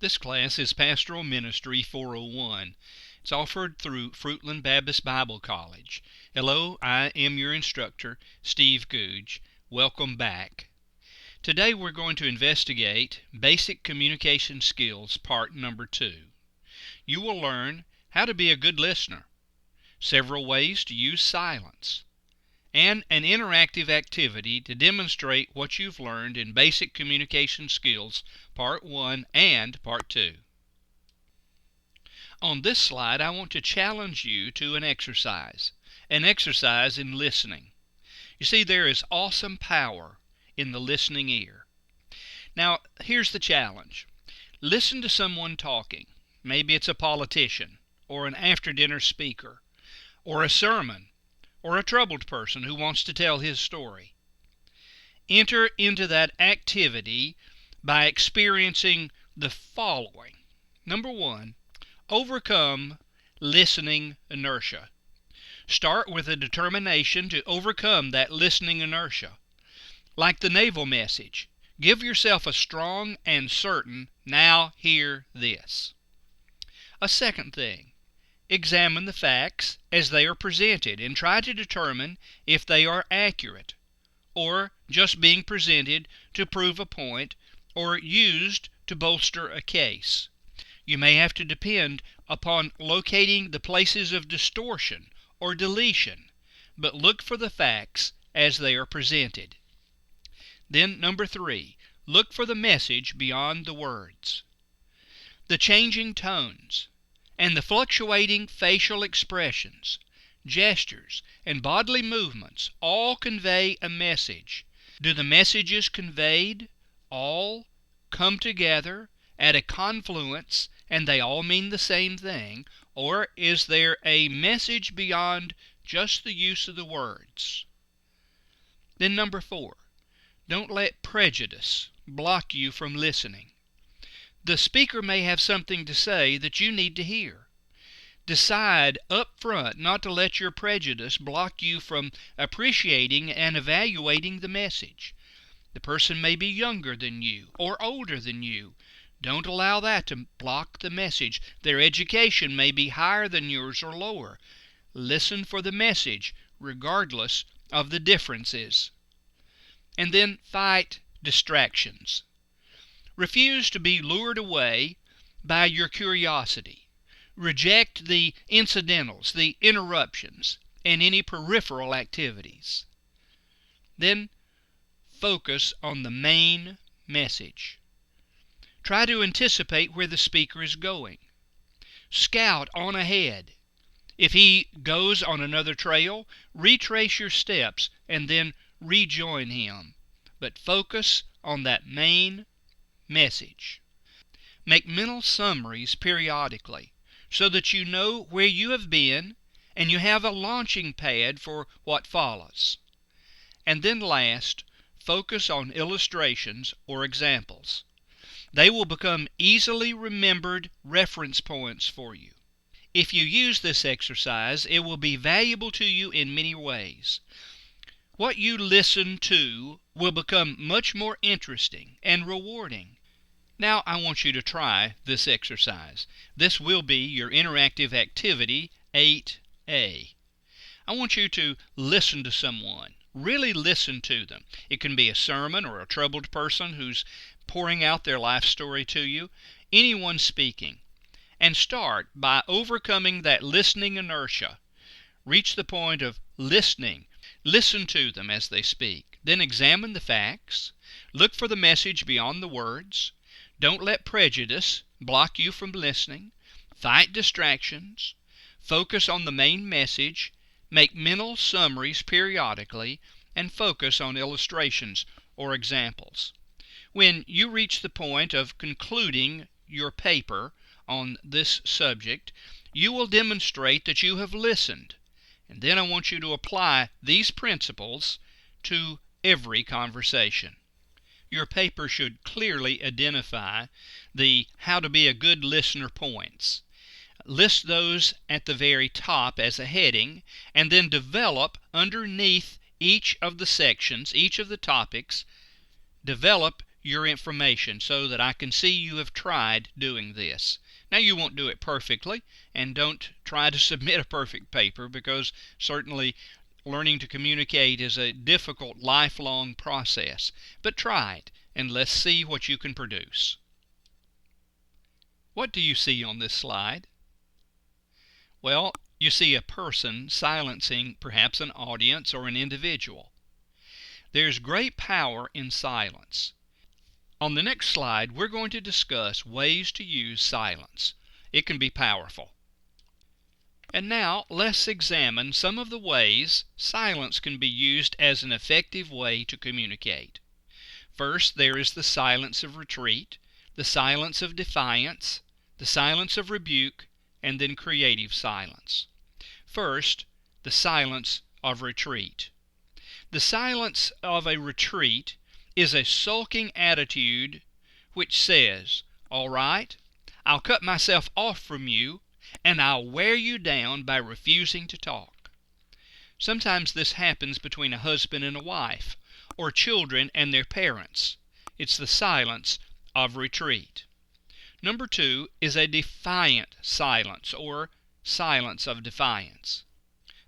This class is Pastoral Ministry 401. It's offered through Fruitland Baptist Bible College. Hello, I am your instructor, Steve Googe. Welcome back. Today we're going to investigate Basic Communication Skills, Part Number 2. You will learn how to be a good listener, several ways to use silence, and an interactive activity to demonstrate what you've learned in Basic Communication Skills, Part 1 and Part 2. On this slide, I want to challenge you to an exercise in listening. You see, there is awesome power in the listening ear. Now, here's the challenge. Listen to someone talking. Maybe it's a politician, or an after-dinner speaker, or a sermon, or a troubled person who wants to tell his story. Enter into that activity by experiencing the following. Number 1, overcome listening inertia. Start with a determination to overcome that listening inertia. Like the naval message, give yourself a strong and certain, now hear this. A second thing, examine the facts as they are presented and try to determine if they are accurate or just being presented to prove a point or used to bolster a case. You may have to depend upon locating the places of distortion or deletion, but look for the facts as they are presented. Then number 3, look for the message beyond the words. The changing tones and the fluctuating facial expressions, gestures, and bodily movements all convey a message. Do the messages conveyed all come together at a confluence and they all mean the same thing, or is there a message beyond just the use of the words? Then number 4, don't let prejudice block you from listening. The speaker may have something to say that you need to hear. Decide up front not to let your prejudice block you from appreciating and evaluating the message. The person may be younger than you or older than you. Don't allow that to block the message. Their education may be higher than yours or lower. Listen for the message regardless of the differences. And then fight distractions. Refuse to be lured away by your curiosity. Reject the incidentals, the interruptions, and any peripheral activities. Then focus on the main message. Try to anticipate where the speaker is going. Scout on ahead. If he goes on another trail, retrace your steps and then rejoin him. But focus on that main message. Make mental summaries periodically so that you know where you have been and you have a launching pad for what follows. And then last, focus on illustrations or examples. They will become easily remembered reference points for you. If you use this exercise, it will be valuable to you in many ways. What you listen to will become much more interesting and rewarding. Now I want you to try this exercise. This will be your interactive activity 8A. I want you to listen to someone. Really listen to them. It can be a sermon or a troubled person who's pouring out their life story to you. Anyone speaking. And start by overcoming that listening inertia. Reach the point of listening. Listen to them as they speak. Then examine the facts. Look for the message beyond the words. Don't let prejudice block you from listening. Fight distractions. Focus on the main message. Make mental summaries periodically. And focus on illustrations or examples. When you reach the point of concluding your paper on this subject, you will demonstrate that you have listened. And then I want you to apply these principles to every conversation. Your paper should clearly identify the how to be a good listener points. List those at the very top as a heading, and then develop underneath each of the sections, each of the topics, develop your information so that I can see you have tried doing this. Now, you won't do it perfectly, and don't try to submit a perfect paper, because certainly learning to communicate is a difficult, lifelong process. But try it, and let's see what you can produce. What do you see on this slide? Well, you see a person silencing perhaps an audience or an individual. There's great power in silence. On the next slide, we're going to discuss ways to use silence. It can be powerful. And now, let's examine some of the ways silence can be used as an effective way to communicate. First, there is the silence of retreat, the silence of defiance, the silence of rebuke, and then creative silence. First, the silence of retreat. The silence of a retreat is a sulking attitude which says, "All right, I'll cut myself off from you, and I'll wear you down by refusing to talk." Sometimes this happens between a husband and a wife, or children and their parents. It's the silence of retreat. Number 2 is a defiant silence, or silence of defiance.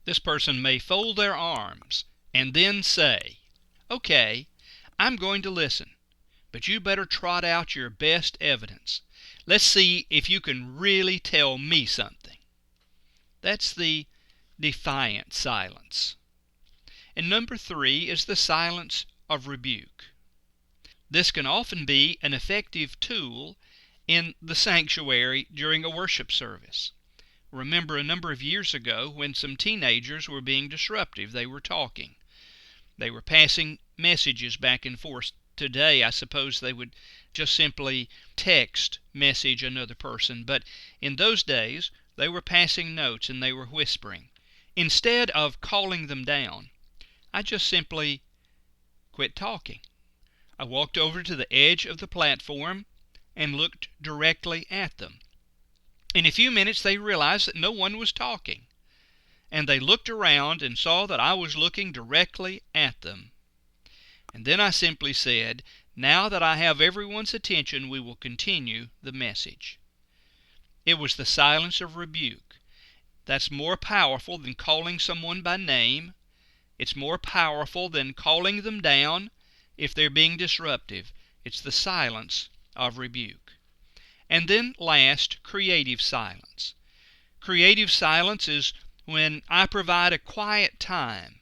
This person may fold their arms and then say, "Okay, I'm going to listen, but you better trot out your best evidence. Let's see if you can really tell me something." That's the defiant silence. And number 3 is the silence of rebuke. This can often be an effective tool in the sanctuary during a worship service. Remember a number of years ago when some teenagers were being disruptive. They were talking. They were passing messages back and forth. Today, I suppose they would just simply text message another person. But in those days, they were passing notes and they were whispering. Instead of calling them down, I just simply quit talking. I walked over to the edge of the platform and looked directly at them. In a few minutes they realized that no one was talking, and they looked around and saw that I was looking directly at them. And then I simply said, "Now that I have everyone's attention, we will continue the message." It was the silence of rebuke. That's more powerful than calling someone by name. It's more powerful than calling them down if they're being disruptive. It's the silence of rebuke. And then last, creative silence. Creative silence is when I provide a quiet time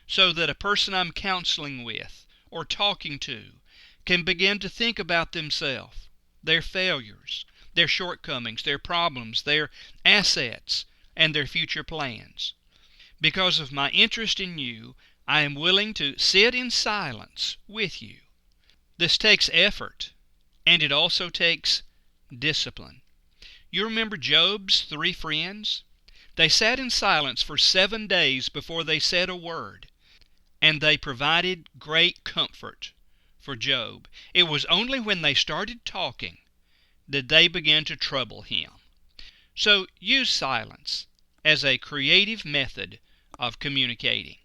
so that a person I'm counseling with or talking to can begin to think about themselves, their failures, their shortcomings, their problems, their assets, and their future plans. Because of my interest in you, I am willing to sit in silence with you. This takes effort, and it also takes discipline. You remember Job's 3 friends? They sat in silence for 7 days before they said a word, and they provided great comfort for Job. It was only when they started talking that they began to trouble him. So use silence as a creative method of communicating.